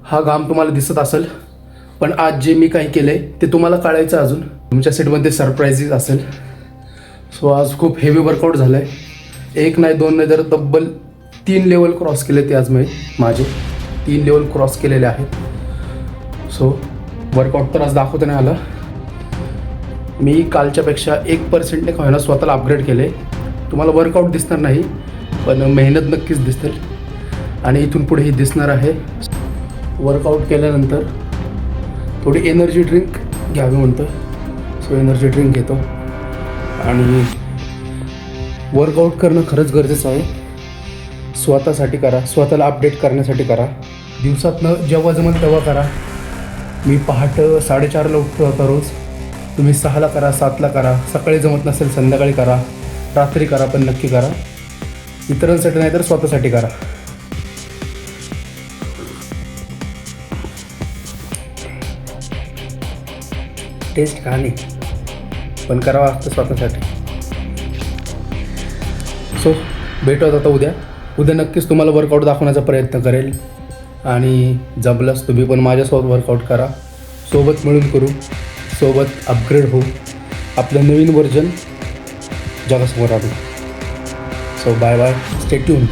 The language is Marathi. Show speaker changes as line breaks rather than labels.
हा घाम तुम्हाला दिसत असेल, पण आज जे मी काही केलं आहे ते तुम्हाला कळायचं अजून. तुमच्या सेटमध्ये सरप्राईजेस असेल. सो आज खूप हेवी वर्कआउट झालं आहे. एक नाही दोन नाही तर तब्बल 3 लेवल क्रॉस केले ते आज मी माझे 3 लेवल क्रॉस केलेले आहेत. सो वर्कआउट तर आज दाखवता नाही आलं. मी कालच्यापेक्षा 1% का होईना स्वतःला अपग्रेड केले. तुम्हाला वर्कआउट दिसणार नाही, पण मेहनत नक्कीच दिसतील आणि इथून पुढे ही दिसणार आहे. वर्कआउट केल्यानंतर थोडी एनर्जी ड्रिंक घ्यावी म्हणतो. सो एनर्जी ड्रिंक घेतो. आणि वर्कआउट करणं खरंच गरजेचं आहे. स्वतःसाठी करा, स्वतःला अपडेट करण्यासाठी करा. दिवसातनं जेव्हा जमेल तेव्हा करा. मी पहाटे 4:30ला उठतो आता रोज. तुम्ही 6ला करा, 7ला करा. सकाळी जमत नसेल संध्याकाळी करा, रात्री करा, पण नक्की करा. इतरांसाठी नाही तर स्वतःसाठी करा. टेस्ट का नाही, पण करावं लागतं स्वतःसाठी. सो भेटूयात आता उद्या नक्कीच तुम्हाला वर्कआउट दाखवण्याचा प्रयत्न करेल. आणि जमलंच तुम्ही पण माझ्यासोबत वर्कआउट करा. सोबत मिळून करू, सोबत अपग्रेड होऊ, आपलं नवीन व्हर्जन जगासमोर आणू. So bye bye, stay tuned.